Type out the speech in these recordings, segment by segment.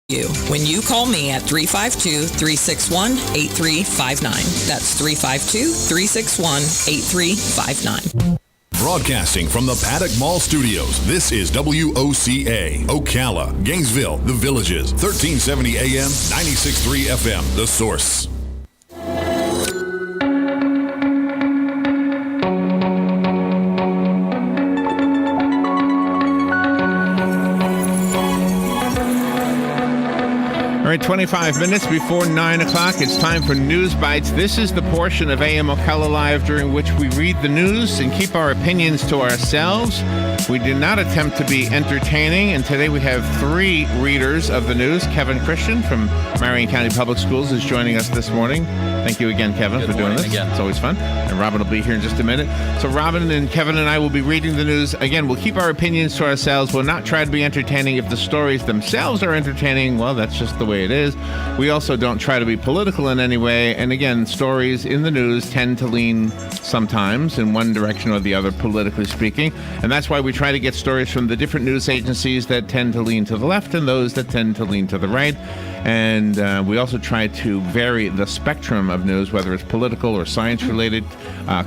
You when you call me at 352-361-8359. That's 352-361-8359. Broadcasting from the Paddock Mall Studios, this is WOCA, Ocala, Gainesville, The Villages, 1370 AM, 96.3 FM, The Source. All right, 25 minutes before 9 o'clock, it's time for News Bites. This is the portion of AM Ocala Live during which we read the news and keep our opinions to ourselves. We do not attempt to be entertaining, and today we have three readers of the news. Kevin Christian from Marion County Public Schools is joining us this morning. Thank you again, Kevin, for doing this. Again. It's always fun. And Robin will be here in just a minute. So Robin and Kevin and I will be reading the news. Again, we'll keep our opinions to ourselves. We'll not try to be entertaining. If the stories themselves are entertaining, well, that's just the way it is. We also don't try to be political in any way. And again, stories in the news tend to lean sometimes in one direction or the other, politically speaking. And that's why we try to get stories from the different news agencies that tend to lean to the left and those that tend to lean to the right. And we also try to vary the spectrum of news, whether it's political or science-related,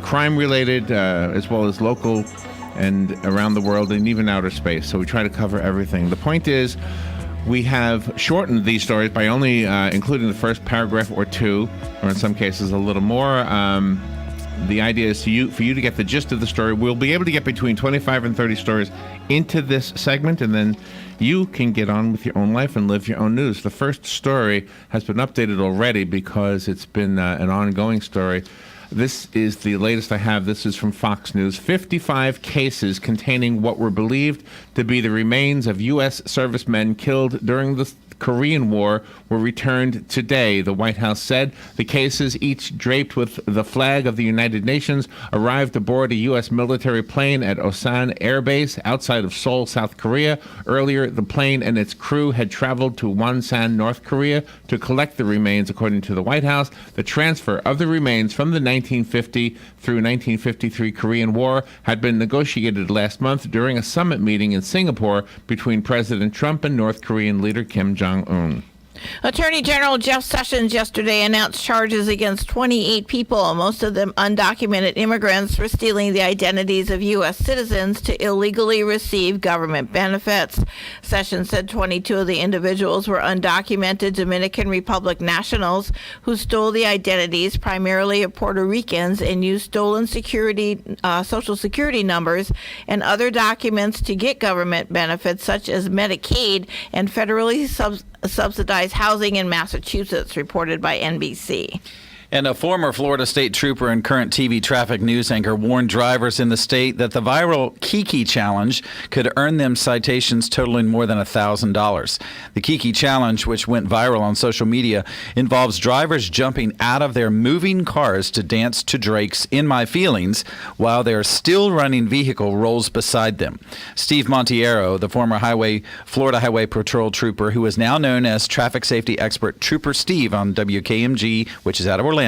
crime-related, as well as local and around the world and even outer space. So we try to cover everything. The point is, we have shortened these stories by only including the first paragraph or two, or in some cases a little more. The idea is for you to get the gist of the story. We'll be able to get between 25 and 30 stories into this segment, and then you can get on with your own life and live your own news. The first story has been updated already because it's been an ongoing story. This is the latest I have. This is from Fox News. 55 cases containing what were believed to be the remains of U.S. servicemen killed during the Korean War were returned today, the White House said. The cases, each draped with the flag of the United Nations, arrived aboard a U.S. military plane at Osan Air Base outside of Seoul, South Korea. Earlier, the plane and its crew had traveled to Wonsan, North Korea, to collect the remains, according to the White House. The transfer of the remains from the 1950 through 1953 Korean War had been negotiated last month during a summit meeting in Singapore between President Trump and North Korean leader Kim Jong-un. Attorney General Jeff Sessions yesterday announced charges against 28 people, most of them undocumented immigrants, for stealing the identities of U.S. citizens to illegally receive government benefits. Sessions said 22 of the individuals were undocumented Dominican Republic nationals who stole the identities primarily of Puerto Ricans and used stolen Social Security numbers and other documents to get government benefits such as Medicaid and federally subsidized housing in Massachusetts, reported by NBC. And a former Florida State Trooper and current TV traffic news anchor warned drivers in the state that the viral Kiki Challenge could earn them citations totaling more than $1,000. The Kiki Challenge, which went viral on social media, involves drivers jumping out of their moving cars to dance to Drake's In My Feelings while their still running vehicle rolls beside them. Steve Montiero, the former Florida Highway Patrol Trooper, who is now known as traffic safety expert Trooper Steve on WKMG, which is out of Orlando,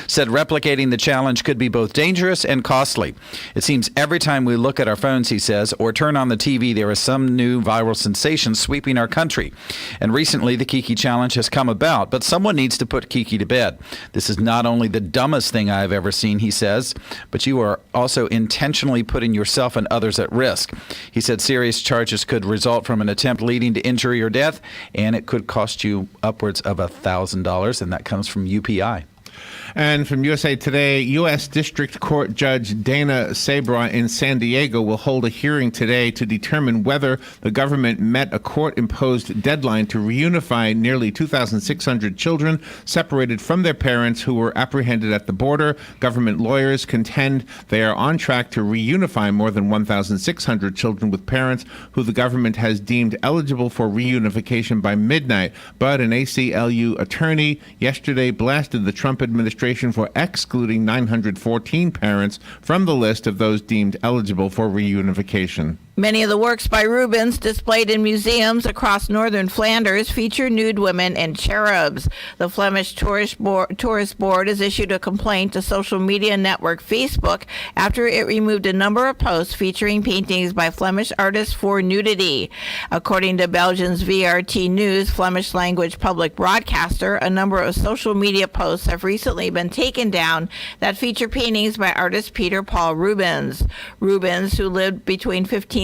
said replicating the challenge could be both dangerous and costly. It seems every time we look at our phones, he says, or turn on the TV, there is some new viral sensation sweeping our country. And recently, the Kiki Challenge has come about, but someone needs to put Kiki to bed. This is not only the dumbest thing I have ever seen, he says, but you are also intentionally putting yourself and others at risk. He said serious charges could result from an attempt leading to injury or death, and it could cost you upwards of $1,000, and that comes from UPI. And from USA Today, U.S. District Court Judge Dana Sabra in San Diego will hold a hearing today to determine whether the government met a court-imposed deadline to reunify nearly 2,600 children separated from their parents who were apprehended at the border. Government lawyers contend they are on track to reunify more than 1,600 children with parents who the government has deemed eligible for reunification by midnight. But an ACLU attorney yesterday blasted the Trump administration for excluding 914 parents from the list of those deemed eligible for reunification. Many of the works by Rubens displayed in museums across northern Flanders feature nude women and cherubs. The Flemish Tourist Board has issued a complaint to social media network Facebook after it removed a number of posts featuring paintings by Flemish artists for nudity. According to Belgium's VRT News, Flemish language public broadcaster, a number of social media posts have recently been taken down that feature paintings by artist Peter Paul Rubens. Rubens, who lived between 1577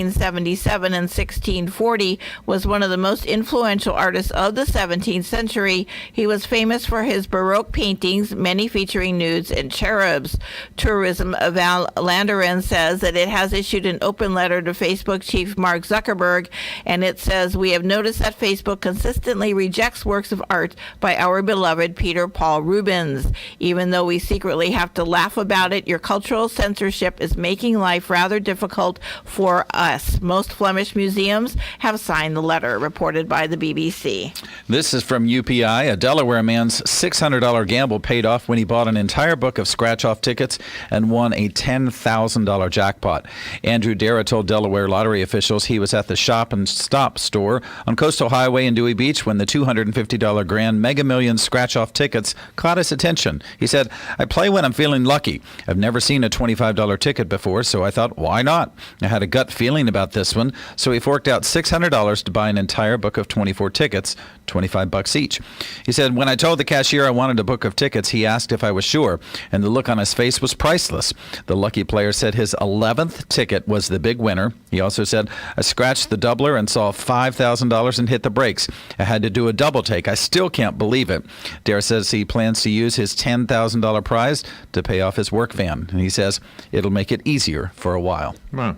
and 1640, was one of the most influential artists of the 17th century. He was famous for his Baroque paintings, many featuring nudes and cherubs. Tourism Val Landeren says that it has issued an open letter to Facebook chief Mark Zuckerberg, and it says, "We have noticed that Facebook consistently rejects works of art by our beloved Peter Paul Rubens. Even though we secretly have to laugh about it, your cultural censorship is making life rather difficult for us." Most Flemish museums have signed the letter, reported by the BBC. This is from UPI. A Delaware man's $600 gamble paid off when he bought an entire book of scratch-off tickets and won a $10,000 jackpot. Andrew Dara told Delaware lottery officials he was at the Shop and Stop store on Coastal Highway in Dewey Beach when the $250 Grand Mega Millions scratch-off tickets caught his attention. He said, "I play when I'm feeling lucky. I've never seen a $25 ticket before, so I thought, why not? I had a gut feeling about this one, so he forked out $600 to buy an entire book of 24 tickets, $25 each." He said, "When I told the cashier I wanted a book of tickets, he asked if I was sure, and the look on his face was priceless." The lucky player said his 11th ticket was the big winner. He also said, "I scratched the doubler and saw $5,000 and hit the brakes. I had to do a double take. I still can't believe it." Dare says he plans to use his $10,000 prize to pay off his work van, and he says it'll make it easier for a while. Wow.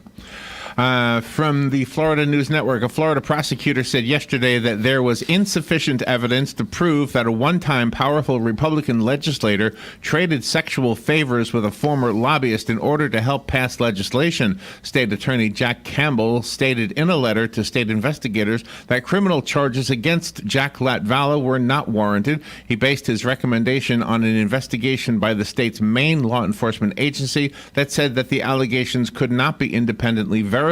From the Florida News Network, a Florida prosecutor said yesterday that there was insufficient evidence to prove that a one-time powerful Republican legislator traded sexual favors with a former lobbyist in order to help pass legislation. State Attorney Jack Campbell stated in a letter to state investigators that criminal charges against Jack Latvala were not warranted. He based his recommendation on an investigation by the state's main law enforcement agency that said that the allegations could not be independently verified.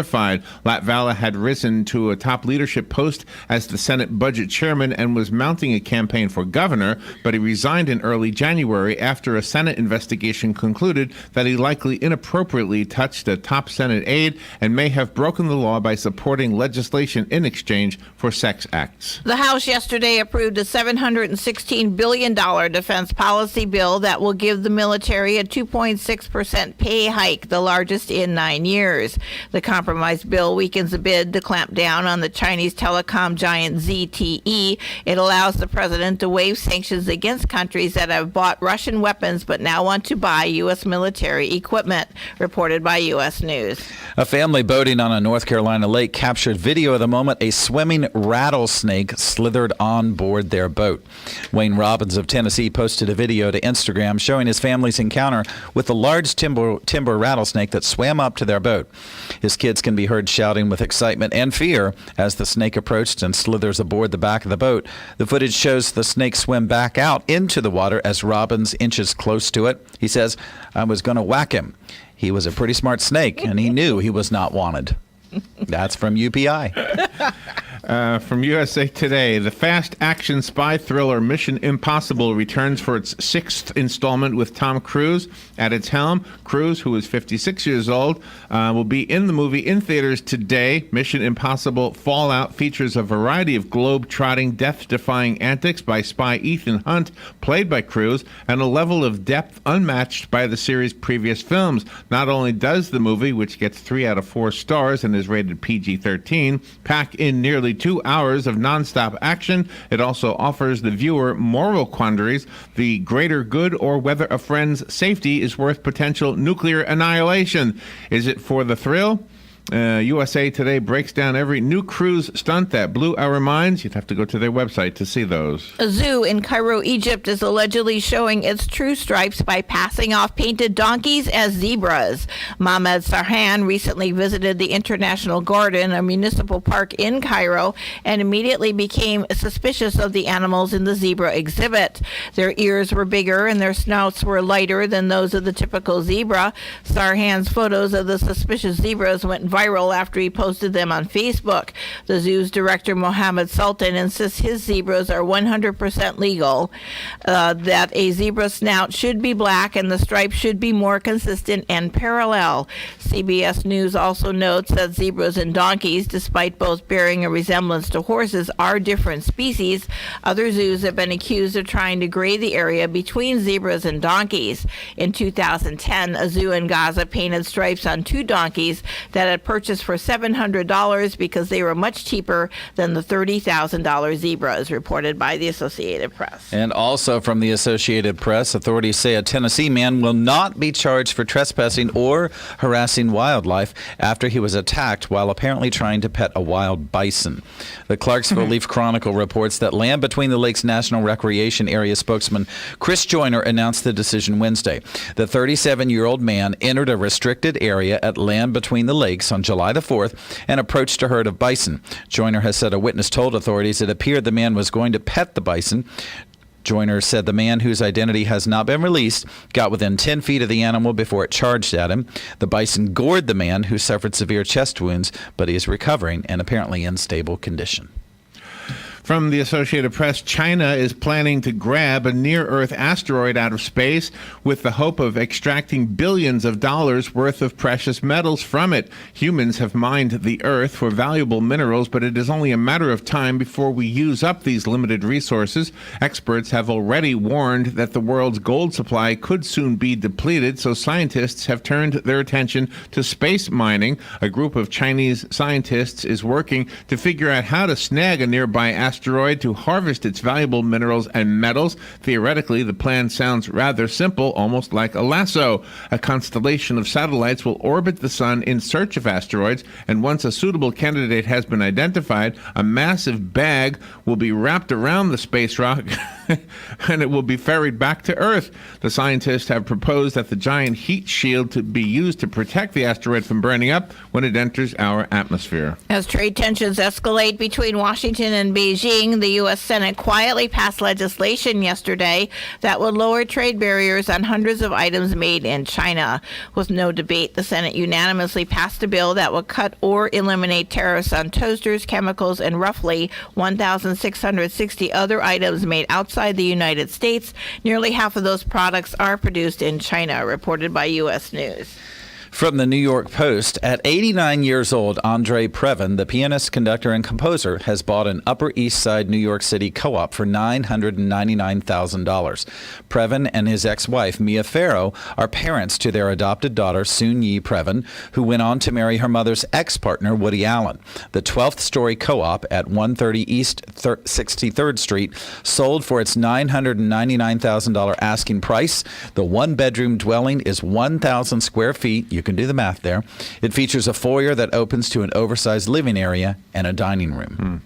Latvala had risen to a top leadership post as the Senate budget chairman and was mounting a campaign for governor, but he resigned in early January after a Senate investigation concluded that he likely inappropriately touched a top Senate aide and may have broken the law by supporting legislation in exchange for sex acts. The House yesterday approved a $716 billion defense policy bill that will give the military a 2.6% pay hike, the largest in 9 years. The compromise bill weakens a bid to clamp down on the Chinese telecom giant ZTE. It allows the president to waive sanctions against countries that have bought Russian weapons but now want to buy U.S. military equipment, reported by U.S. News. A family boating on a North Carolina lake captured video of the moment a swimming rattlesnake slithered on board their boat. Wayne Robbins of Tennessee posted a video to Instagram showing his family's encounter with the large timber rattlesnake that swam up to their boat. His kids can be heard shouting with excitement and fear as the snake approached and slithers aboard the back of the boat. The footage shows the snake swim back out into the water as Robbins inches close to it. He says, "I was going to whack him. He was a pretty smart snake, and he knew he was not wanted." That's from UPI. From USA Today, the fast-action spy thriller Mission Impossible returns for its 6th installment with Tom Cruise at its helm. Cruise, who is 56 years old, will be in the movie in theaters today. Mission Impossible Fallout features a variety of globe-trotting, death-defying antics by spy Ethan Hunt, played by Cruise, and a level of depth unmatched by the series' previous films. Not only does the movie, which gets 3 out of 4 stars and is rated PG-13, pack in nearly 2 hours of nonstop action, it also offers the viewer moral quandaries, the greater good, or whether a friend's safety is worth potential nuclear annihilation. Is it for the thrill? USA Today breaks down every new Cruise stunt that blew our minds. You'd have to go to their website to see those. A zoo in Cairo, Egypt is allegedly showing its true stripes by passing off painted donkeys as zebras. Mohamed Sarhan recently visited the International Garden, a municipal park in Cairo, and immediately became suspicious of the animals in the zebra exhibit. Their ears were bigger and their snouts were lighter than those of the typical zebra. Sarhan's photos of the suspicious zebras went viral viral after he posted them on Facebook. The zoo's director, Mohammed Sultan, insists his zebras are 100% legal, that a zebra snout should be black and the stripes should be more consistent and parallel. CBS News also notes that zebras and donkeys, despite both bearing a resemblance to horses, are different species. Other zoos have been accused of trying to grade the area between zebras and donkeys. In 2010, a zoo in Gaza painted stripes on two donkeys that had purchased for $700 because they were much cheaper than the $30,000 zebras, reported by the Associated Press. And also from the Associated Press, authorities say a Tennessee man will not be charged for trespassing or harassing wildlife after he was attacked while apparently trying to pet a wild bison. The Clarksville Leaf Chronicle reports that Land Between the Lakes National Recreation Area spokesman Chris Joyner announced the decision Wednesday. The 37-year-old man entered a restricted area at Land Between the Lakes on July the 4th and approached a herd of bison. Joyner has said a witness told authorities it appeared the man was going to pet the bison. Joyner said the man, whose identity has not been released, got within 10 feet of the animal before it charged at him. The bison gored the man, who suffered severe chest wounds, but he is recovering and apparently in stable condition. From the Associated Press, China is planning to grab a near-Earth asteroid out of space with the hope of extracting billions of dollars worth of precious metals from it. Humans have mined the Earth for valuable minerals, but it is only a matter of time before we use up these limited resources. Experts have already warned that the world's gold supply could soon be depleted, so scientists have turned their attention to space mining. A group of Chinese scientists is working to figure out how to snag a nearby asteroid to harvest its valuable minerals and metals. Theoretically, the plan sounds rather simple, almost like a lasso. A constellation of satellites will orbit the sun in search of asteroids, and once a suitable candidate has been identified, a massive bag will be wrapped around the space rock and it will be ferried back to Earth. The scientists have proposed that the giant heat shield to be used to protect the asteroid from burning up when it enters our atmosphere. As trade tensions escalate between Washington and Beijing, the U.S. Senate quietly passed legislation yesterday that would lower trade barriers on hundreds of items made in China. With no debate, the Senate unanimously passed a bill that would cut or eliminate tariffs on toasters, chemicals, and roughly 1,660 other items made outside the United States. Nearly half of those products are produced in China, reported by U.S. News. From the New York Post, at 89 years old, Andre Previn, the pianist, conductor, and composer, has bought an Upper East Side New York City co-op for $999,000. Previn and his ex-wife, Mia Farrow, are parents to their adopted daughter, Soon-Yi Previn, who went on to marry her mother's ex-partner, Woody Allen. The 12th-story co-op at 130 East 63rd Street sold for its $999,000 asking price. The one-bedroom dwelling is 1,000 square feet. You can do the math there. It features a foyer that opens to an oversized living area and a dining room.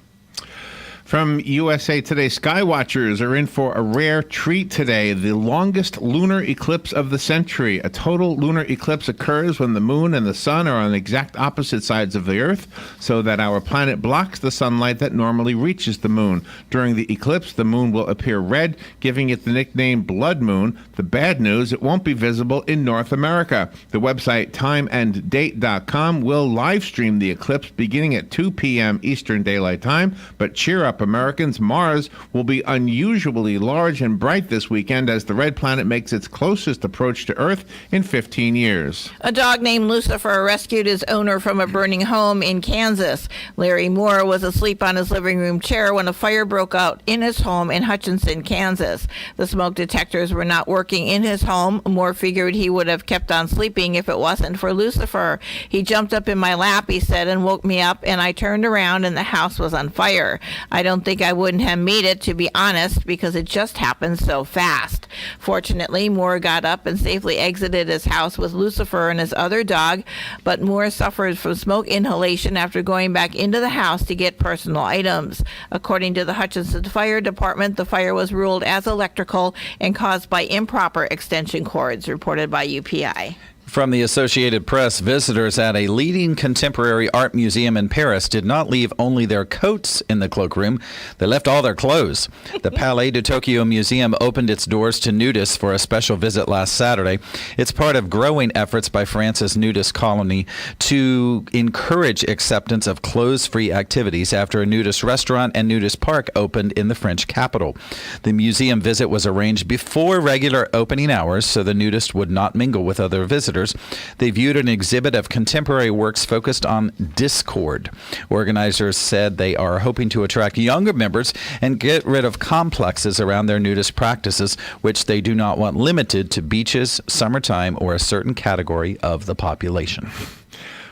From USA Today, skywatchers are in for a rare treat today, the longest lunar eclipse of the century. A total lunar eclipse occurs when the moon and the sun are on exact opposite sides of the Earth, so that our planet blocks the sunlight that normally reaches the moon. During the eclipse, the moon will appear red, giving it the nickname Blood Moon. The bad news, it won't be visible in North America. The website timeanddate.com will live stream the eclipse beginning at 2 p.m. Eastern Daylight Time, but cheer up, Americans. Mars will be unusually large and bright this weekend as the red planet makes its closest approach to Earth in 15 years. A dog named Lucifer rescued his owner from a burning home in Kansas. Larry Moore was asleep on his living room chair when a fire broke out in his home in Hutchinson, Kansas. The smoke detectors were not working in his home. Moore figured he would have kept on sleeping if it wasn't for Lucifer. He jumped up in my lap, he said, and woke me up, and I turned around and the house was on fire. I don't think I wouldn't have made it, to be honest, because it just happened so fast. Fortunately, Moore got up and safely exited his house with Lucifer and his other dog, but Moore suffered from smoke inhalation after going back into the house to get personal items. According to the Hutchinson Fire Department, the fire was ruled as electrical and caused by improper extension cords, reported by UPI. From the Associated Press, visitors at a leading contemporary art museum in Paris did not leave only their coats in the cloakroom. They left all their clothes. The Palais de Tokyo Museum opened its doors to nudists for a special visit last Saturday. It's part of growing efforts by France's nudist colony to encourage acceptance of clothes-free activities after a nudist restaurant and nudist park opened in the French capital. The museum visit was arranged before regular opening hours so the nudist would not mingle with other visitors. They viewed an exhibit of contemporary works focused on discord. Organizers said they are hoping to attract younger members and get rid of complexes around their nudist practices, which they do not want limited to beaches, summertime, or a certain category of the population.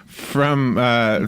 From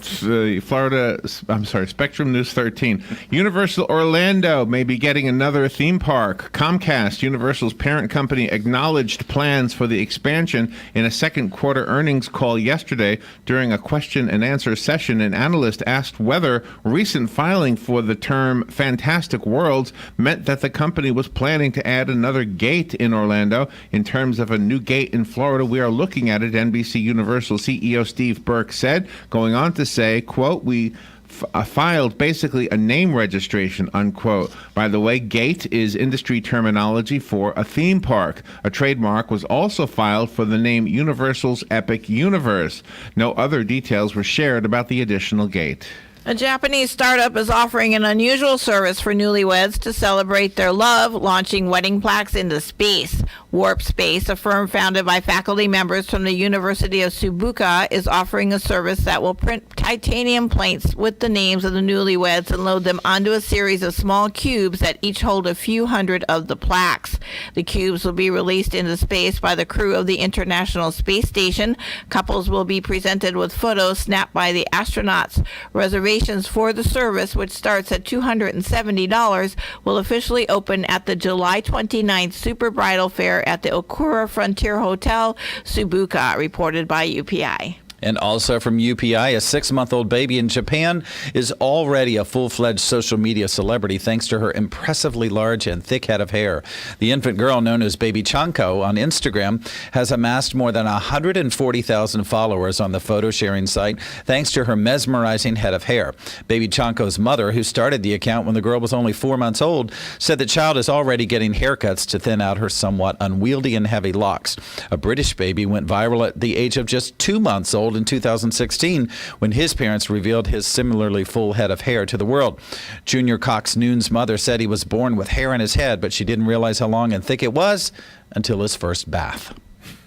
Spectrum News 13. Universal Orlando may be getting another theme park. Comcast, Universal's parent company, acknowledged plans for the expansion in a second quarter earnings call yesterday. During a question and answer session, an analyst asked whether recent filing for the term Fantastic Worlds meant that the company was planning to add another gate in Orlando. In terms of a new gate in Florida, we are looking at it, NBC Universal CEO Steve Burke said, going on to say, quote, we filed basically a name registration, unquote. By the way, gate is industry terminology for a theme park. A trademark was also filed for the name Universal's Epic Universe. No other details were shared about the additional gate. A Japanese startup is offering an unusual service for newlyweds to celebrate their love, launching wedding plaques into space. Warp Space, a firm founded by faculty members from the University of Tsukuba, is offering a service that will print titanium plates with the names of the newlyweds and load them onto a series of small cubes that each hold a few hundred of the plaques. The cubes will be released into space by the crew of the International Space Station. Couples will be presented with photos snapped by the astronauts. Reservations for the service, which starts at $270, will officially open at the July 29th Super Bridal Fair at the Okura Frontier Hotel, Tsukuba, reported by UPI. And also from UPI, a 6-month-old baby in Japan is already a full-fledged social media celebrity thanks to her impressively large and thick head of hair. The infant girl, known as Baby Chanko on Instagram, has amassed more than 140,000 followers on the photo-sharing site thanks to her mesmerizing head of hair. Baby Chanko's mother, who started the account when the girl was only 4 months old, said the child is already getting haircuts to thin out her somewhat unwieldy and heavy locks. A British baby went viral at the age of just 2 months old in 2016 when his parents revealed his similarly full head of hair to the world. Junior Cox Noon's mother said he was born with hair in his head, but she didn't realize how long and thick it was until his first bath.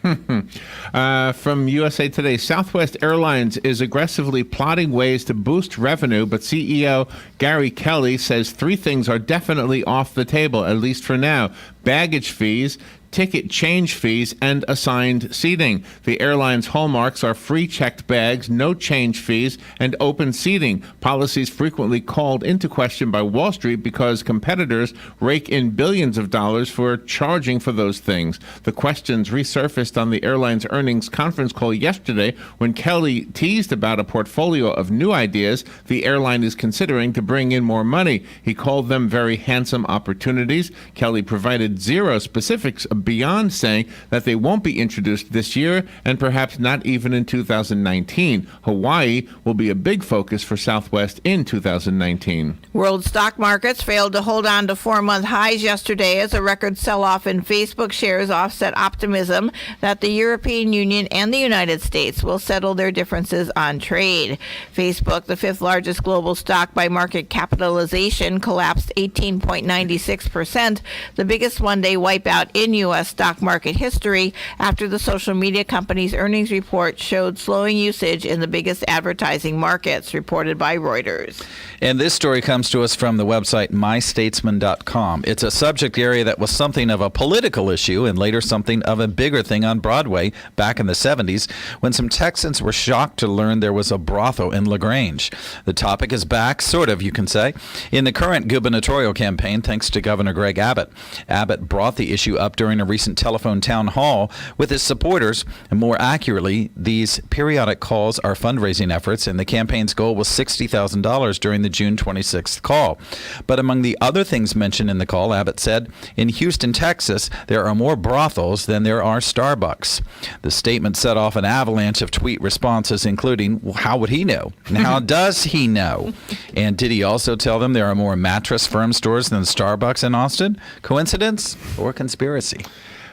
From USA Today, Southwest Airlines is aggressively plotting ways to boost revenue, but CEO Gary Kelly says 3 things are definitely off the table, at least for now: baggage fees, ticket change fees, and assigned seating. The airline's hallmarks are free checked bags, no change fees, and open seating. Policies frequently called into question by Wall Street because competitors rake in billions of dollars for charging for those things. The questions resurfaced on the airline's earnings conference call yesterday when Kelly teased about a portfolio of new ideas the airline is considering to bring in more money. He called them very handsome opportunities. Kelly provided zero specifics beyond saying that they won't be introduced this year and perhaps not even in 2019. Hawaii will be a big focus for Southwest in 2019. World stock markets failed to hold on to 4-month highs yesterday as a record sell-off in Facebook shares offset optimism that the European Union and the United States will settle their differences on trade. Facebook, the 5th largest global stock by market capitalization, collapsed 18.96%, the biggest one-day wipeout in U.S. stock market history after the social media company's earnings report showed slowing usage in the biggest advertising markets, reported by Reuters. And this story comes to us from the website mystatesman.com. It's a subject area that was something of a political issue and later something of a bigger thing on Broadway back in the 70s when some Texans were shocked to learn there was a brothel in LaGrange. The topic is back, sort of, you can say, in the current gubernatorial campaign thanks to Governor Greg Abbott. Abbott brought the issue up during during a recent telephone town hall with his supporters. And more accurately, these periodic calls are fundraising efforts, and the campaign's goal was $60,000 during the June 26th call. But among the other things mentioned in the call, Abbott said, in Houston, Texas, there are more brothels than there are Starbucks. The statement set off an avalanche of tweet responses, including, well, how would he know? And how does he know? And did he also tell them there are more mattress firm stores than Starbucks in Austin? Coincidence or conspiracy?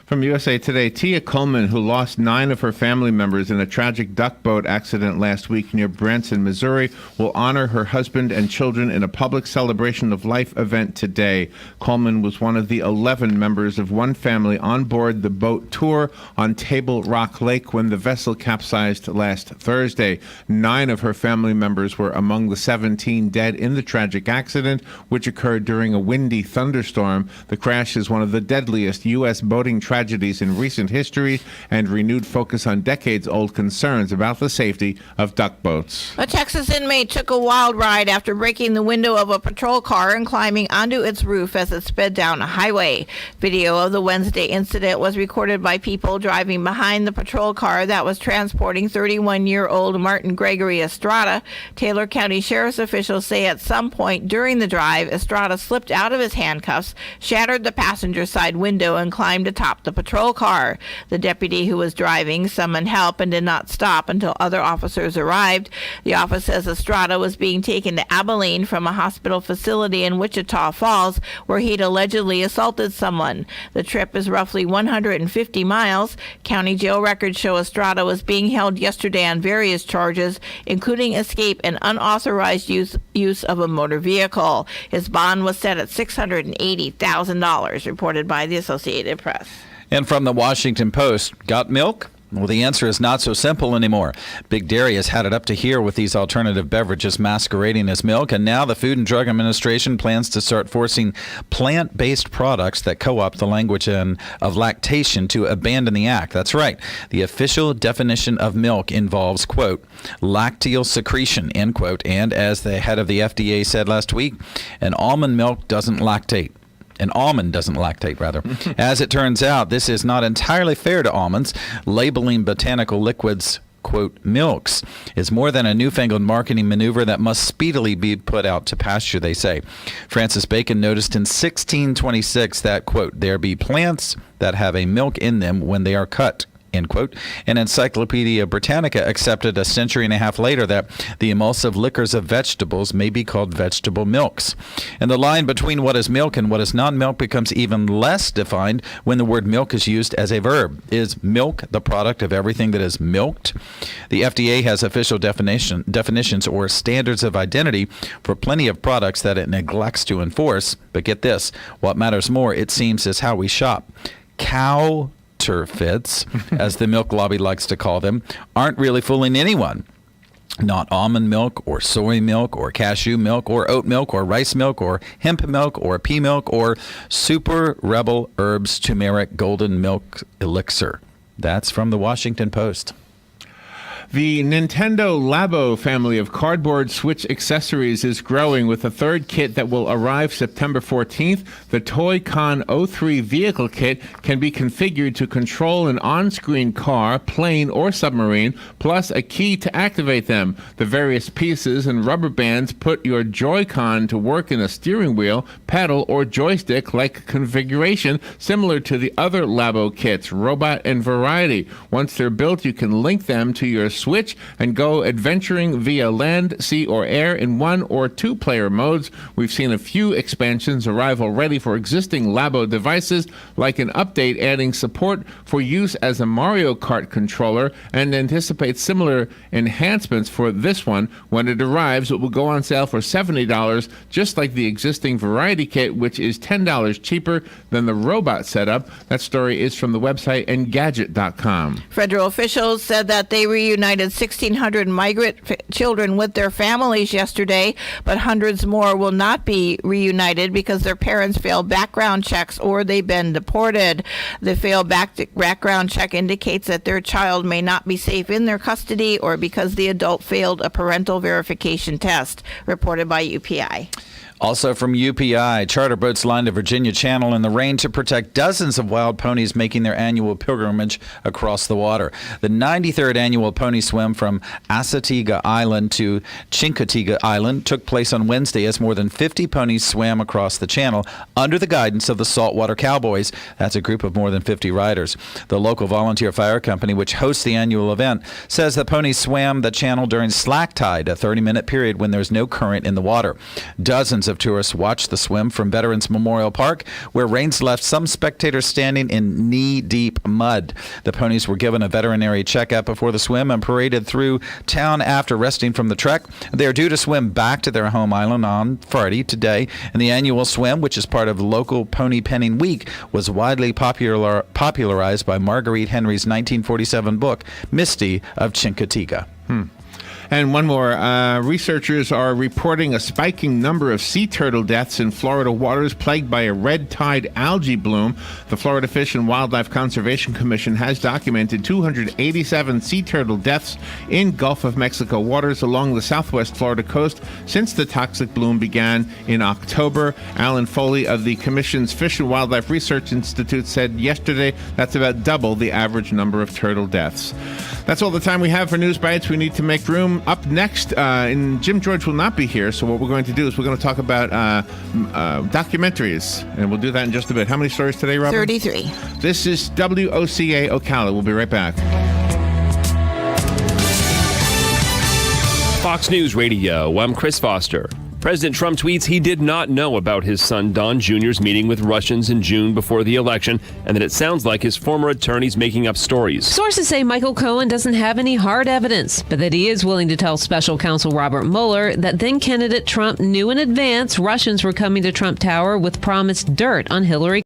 From USA Today, Tia Coleman, who lost 9 of her family members in a tragic duck boat accident last week near Branson, Missouri, will honor her husband and children in a public celebration of life event today. Coleman was one of the 11 members of one family on board the boat Tour on Table Rock Lake when the vessel capsized last Thursday. 9 of her family members were among the 17 dead in the tragic accident, which occurred during a windy thunderstorm. The crash is one of the deadliest U.S. boating tragedies in recent history and renewed focus on decades-old concerns about the safety of duck boats. A Texas inmate took a wild ride after breaking the window of a patrol car and climbing onto its roof as it sped down a highway. Video of the Wednesday incident was recorded by people driving behind the patrol car that was transporting 31-year-old Martin Gregory Estrada. Taylor County Sheriff's officials say at some point during the drive, Estrada slipped out of his handcuffs, shattered the passenger side window, and climbed atop the patrol car. The deputy who was driving summoned help and did not stop until other officers arrived. The office says Estrada was being taken to Abilene from a hospital facility in Wichita Falls, where he'd allegedly assaulted someone. The trip is roughly 150 miles. County jail records show Estrada was being held yesterday on various charges, including escape and unauthorized use of a motor vehicle. His bond was set at $680,000, reported by the Associated Press. And from the Washington Post, got milk? Well, the answer is not so simple anymore. Big Dairy has had it up to here with these alternative beverages masquerading as milk, and now the Food and Drug Administration plans to start forcing plant-based products that co-opt the language of lactation to abandon the act. That's right. The official definition of milk involves, quote, lacteal secretion, end quote, and as the head of the FDA said last week, an almond doesn't lactate. As it turns out, this is not entirely fair to almonds. Labeling botanical liquids, quote, milks, is more than a newfangled marketing maneuver that must speedily be put out to pasture, they say. Francis Bacon noticed in 1626 that, quote, there be plants that have a milk in them when they are cut, end quote. And Encyclopedia Britannica accepted a century and a half later that the emulsive liquors of vegetables may be called vegetable milks. And the line between what is milk and what is non-milk becomes even less defined when the word milk is used as a verb. Is milk the product of everything that is milked? The FDA has official definitions or standards of identity for plenty of products that it neglects to enforce. But get this, what matters more, it seems, is how we shop. Counterfeits, as the milk lobby likes to call them, aren't really fooling anyone. Not almond milk or soy milk or cashew milk or oat milk or rice milk or hemp milk or pea milk or Super Rebel Herbs Turmeric Golden Milk Elixir. That's from the Washington Post. The Nintendo Labo family of cardboard Switch accessories is growing with a third kit that will arrive September 14th. The Toy-Con 03 vehicle kit can be configured to control an on-screen car, plane, or submarine, plus a key to activate them. The various pieces and rubber bands put your Joy-Con to work in a steering wheel, pedal, or joystick-like configuration, similar to the other Labo kits, Robot and Variety. Once they're built, you can link them to your Switch and go adventuring via land, sea, or air in 1 or 2 player modes. We've seen a few expansions arrive already for existing Labo devices, like an update adding support for use as a Mario Kart controller, and anticipate similar enhancements for this one. When it arrives, it will go on sale for $70, just like the existing Variety Kit, which is $10 cheaper than the robot setup. That story is from the website Engadget.com. Federal officials said that they reunited 1,600 migrant children with their families yesterday, but hundreds more will not be reunited because their parents failed background checks or they've been deported. The failed background check indicates that their child may not be safe in their custody or because the adult failed a parental verification test, reported by UPI. Also from UPI, charter boats lined the Virginia Channel in the rain to protect dozens of wild ponies making their annual pilgrimage across the water. The 93rd annual pony swim from Assateague Island to Chincoteague Island took place on Wednesday as more than 50 ponies swam across the channel under the guidance of the Saltwater Cowboys. That's a group of more than 50 riders. The local volunteer fire company, which hosts the annual event, says the ponies swam the channel during slack tide, a 30-minute period when there's no current in the water. Dozens of tourists watched the swim from Veterans Memorial Park, where rains left some spectators standing in knee-deep mud. The ponies were given a veterinary checkup before the swim and paraded through town after resting from the trek. They are due to swim back to their home island on Friday, today, and the annual swim, which is part of local Pony Penning Week, was widely popularized by Marguerite Henry's 1947 book, Misty of Chincoteague. And one more. Researchers are reporting a spiking number of sea turtle deaths in Florida waters plagued by a red tide algae bloom. The Florida Fish and Wildlife Conservation Commission has documented 287 sea turtle deaths in Gulf of Mexico waters along the southwest Florida coast since the toxic bloom began in October. Alan Foley of the Commission's Fish and Wildlife Research Institute said yesterday that's about double the average number of turtle deaths. That's all the time we have for News Bites. We need to make room. Up next, and Jim George will not be here, so what we're going to do is we're going to talk about documentaries, and we'll do that in just a bit. How many stories today, Robin? 33. This is WOCA Ocala. We'll be right back. Fox News Radio, I'm Chris Foster. President Trump tweets he did not know about his son Don Jr.'s meeting with Russians in June before the election, and that it sounds like his former attorney's making up stories. Sources say Michael Cohen doesn't have any hard evidence, but that he is willing to tell special counsel Robert Mueller that then candidate Trump knew in advance Russians were coming to Trump Tower with promised dirt on Hillary